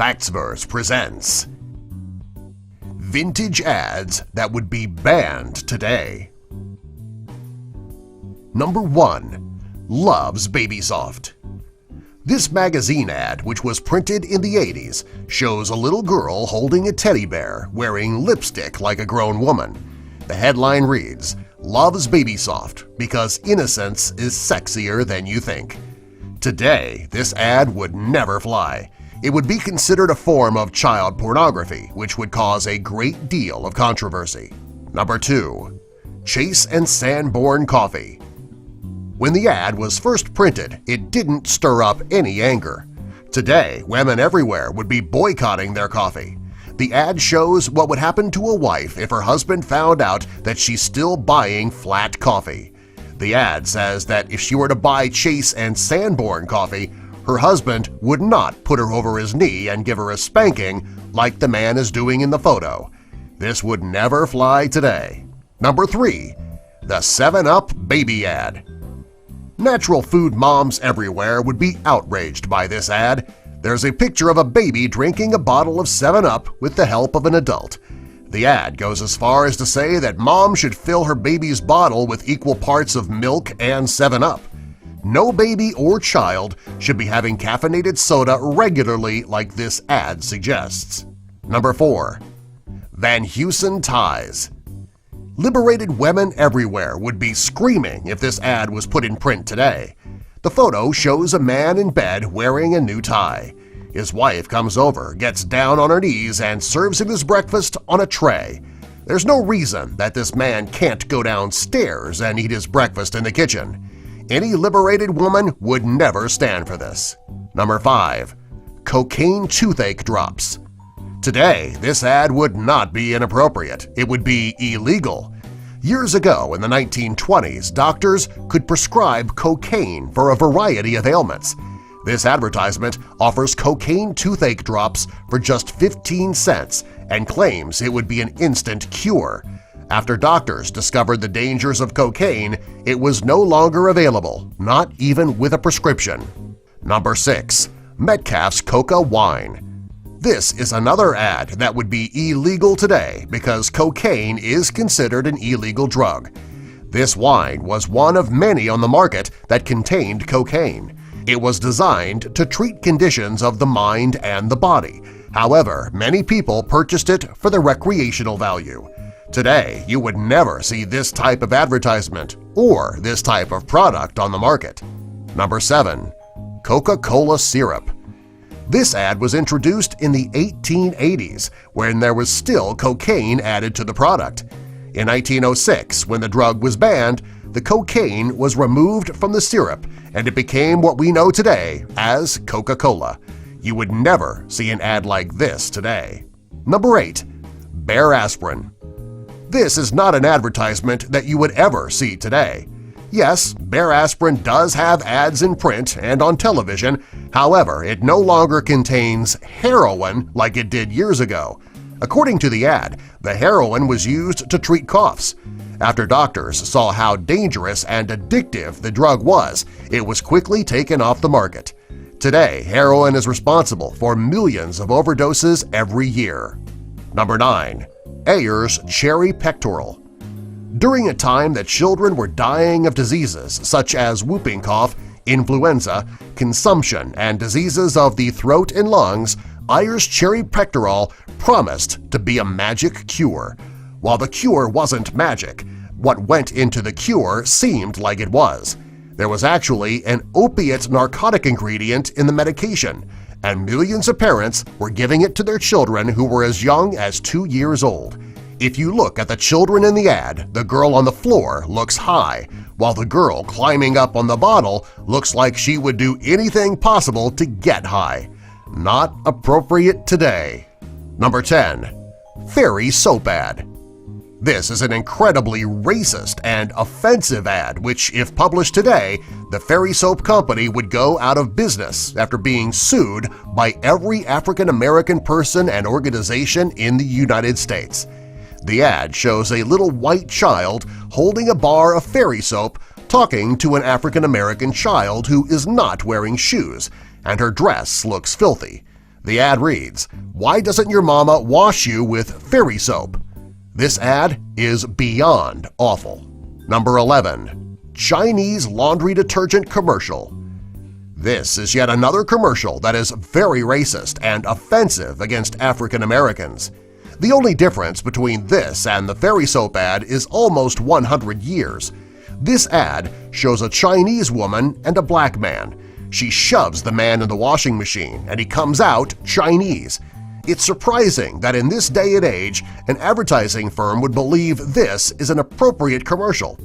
Factsverse presents Vintage Ads That Would Be Banned Today. Number 1. Loves Baby Soft. This magazine ad, which was printed in the 80s, shows a little girl holding a teddy bear wearing lipstick like a grown woman. The headline reads, "Loves Baby Soft because innocence is sexier than you think." Today, this ad would never fly. It would be considered a form of child pornography, which would cause a great deal of controversy. Number 2. Chase and Sanborn Coffee. When the ad was first printed, it didn't stir up any anger. Today, women everywhere would be boycotting their coffee. The ad shows what would happen to a wife if her husband found out that she's still buying flat coffee. The ad says that if she were to buy Chase and Sanborn coffee, her husband would not put her over his knee and give her a spanking like the man is doing in the photo. This would never fly today. Number 3. The 7-Up Baby Ad. Natural food moms everywhere would be outraged by this ad. There's a picture of a baby drinking a bottle of 7-Up with the help of an adult. The ad goes as far as to say that mom should fill her baby's bottle with equal parts of milk and 7-Up. No baby or child should be having caffeinated soda regularly like this ad suggests. Number 4. Van Heusen Ties. Liberated women everywhere would be screaming if this ad was put in print today. The photo shows a man in bed wearing a new tie. His wife comes over, gets down on her knees, and serves him his breakfast on a tray. There's no reason that this man can't go downstairs and eat his breakfast in the kitchen. Any liberated woman would never stand for this. Number 5. Cocaine Toothache Drops. Today, this ad would not be inappropriate. It would be illegal. Years ago, in the 1920s, doctors could prescribe cocaine for a variety of ailments. This advertisement offers cocaine toothache drops for just 15 cents and claims it would be an instant cure. After doctors discovered the dangers of cocaine, it was no longer available, not even with a prescription. Number 6. Metcalf's Coca Wine. This is another ad that would be illegal today because cocaine is considered an illegal drug. This wine was one of many on the market that contained cocaine. It was designed to treat conditions of the mind and the body. However, many people purchased it for the recreational value. Today, you would never see this type of advertisement or this type of product on the market. Number 7. Coca-Cola Syrup. This ad was introduced in the 1880s when there was still cocaine added to the product. In 1906, when the drug was banned, the cocaine was removed from the syrup and it became what we know today as Coca-Cola. You would never see an ad like this today. Number 8. Bare Aspirin. This is not an advertisement that you would ever see today. Yes, Bare Aspirin does have ads in print and on television, however, it no longer contains heroin like it did years ago. According to the ad, the heroin was used to treat coughs. After doctors saw how dangerous and addictive the drug was, it was quickly taken off the market. Today, heroin is responsible for millions of overdoses every year. Number 9. Ayer's Cherry Pectoral. During a time that children were dying of diseases such as whooping cough, influenza, consumption, and diseases of the throat and lungs, Ayer's Cherry Pectoral promised to be a magic cure. While the cure wasn't magic, what went into the cure seemed like it was. There was actually an opiate narcotic ingredient in the medication, and millions of parents were giving it to their children who were as young as 2 years old. If you look at the children in the ad, the girl on the floor looks high, while the girl climbing up on the bottle looks like she would do anything possible to get high. Not appropriate today. Number 10. Fairy Soap Ad. This is an incredibly racist and offensive ad which, if published today, the Fairy Soap Company would go out of business after being sued by every African-American person and organization in the United States. The ad shows a little white child holding a bar of fairy soap talking to an African-American child who is not wearing shoes, and her dress looks filthy. The ad reads, "Why doesn't your mama wash you with fairy soap?" This ad is beyond awful. Number 11. Chinese laundry detergent commercial. This is yet another commercial that is very racist and offensive against African Americans. The only difference between this and the fairy soap ad is almost 100 years. This ad shows a Chinese woman and a black man. She shoves the man in the washing machine and he comes out Chinese. It's surprising that in this day and age, an advertising firm would believe this is an appropriate commercial.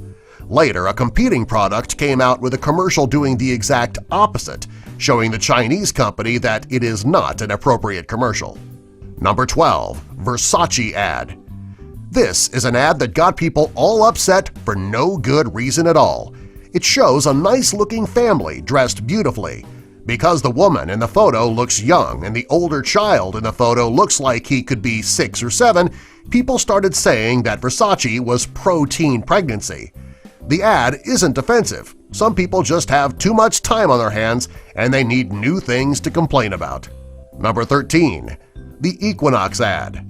Later, a competing product came out with a commercial doing the exact opposite, showing the Chinese company that it is not an appropriate commercial. Number 12. Versace Ad. This is an ad that got people all upset for no good reason at all. It shows a nice-looking family dressed beautifully. Because the woman in the photo looks young and the older child in the photo looks like he could be 6 or 7, people started saying that Versace was pro-teen pregnancy. The ad isn't offensive. Some people just have too much time on their hands and they need new things to complain about. Number 13. The Equinox Ad.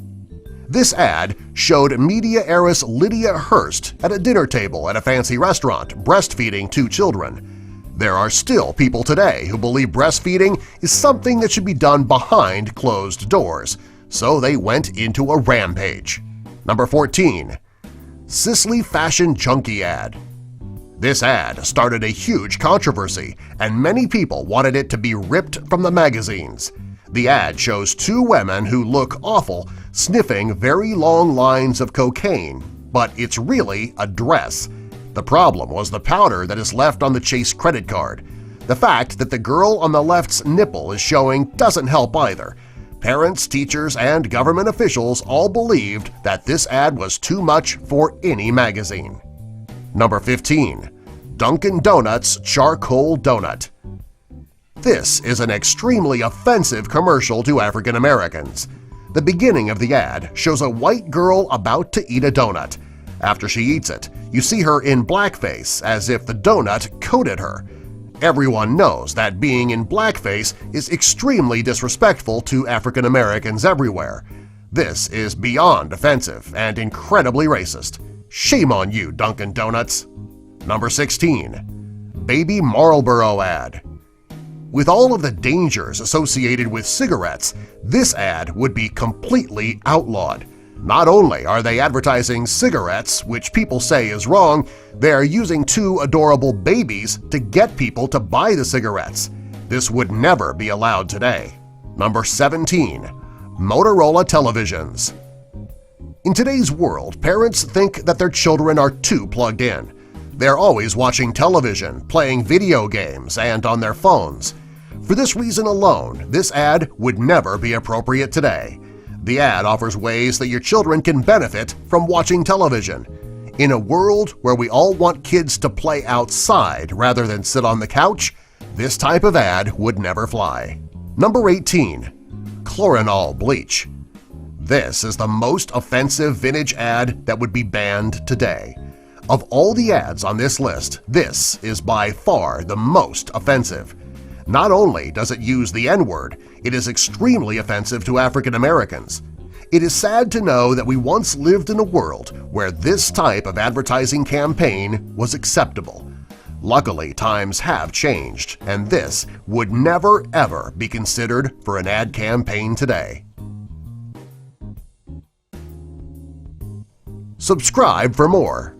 This ad showed media heiress Lydia Hearst at a dinner table at a fancy restaurant breastfeeding 2 children. There are still people today who believe breastfeeding is something that should be done behind closed doors, so they went into a rampage. Number 14. Sisley Fashion Junkie Ad. This ad started a huge controversy, and many people wanted it to be ripped from the magazines. The ad shows 2 women who look awful sniffing very long lines of cocaine, but it's really a dress. The problem was the powder that is left on the Chase credit card. The fact that the girl on the left's nipple is showing doesn't help either. Parents, teachers, and government officials all believed that this ad was too much for any magazine. Number 15. Dunkin' Donuts Charcoal Donut. This is an extremely offensive commercial to African Americans. The beginning of the ad shows a white girl about to eat a donut. After she eats it, you see her in blackface as if the donut coated her. Everyone knows that being in blackface is extremely disrespectful to African Americans everywhere. This is beyond offensive and incredibly racist. Shame on you, Dunkin' Donuts! Number 16. Baby Marlboro Ad. With all of the dangers associated with cigarettes, this ad would be completely outlawed. Not only are they advertising cigarettes, which people say is wrong, they are using 2 adorable babies to get people to buy the cigarettes. This would never be allowed today. Number 17. Motorola Televisions. In today's world, parents think that their children are too plugged in. They're always watching television, playing video games, and on their phones. For this reason alone, this ad would never be appropriate today. The ad offers ways that your children can benefit from watching television. In a world where we all want kids to play outside rather than sit on the couch, this type of ad would never fly. Number 18. Chlorinol Bleach. This is the most offensive vintage ad that would be banned today. Of all the ads on this list, this is by far the most offensive. Not only does it use the N-word, it is extremely offensive to African Americans. It is sad to know that we once lived in a world where this type of advertising campaign was acceptable. Luckily, times have changed, and this would never ever be considered for an ad campaign today. Subscribe for more.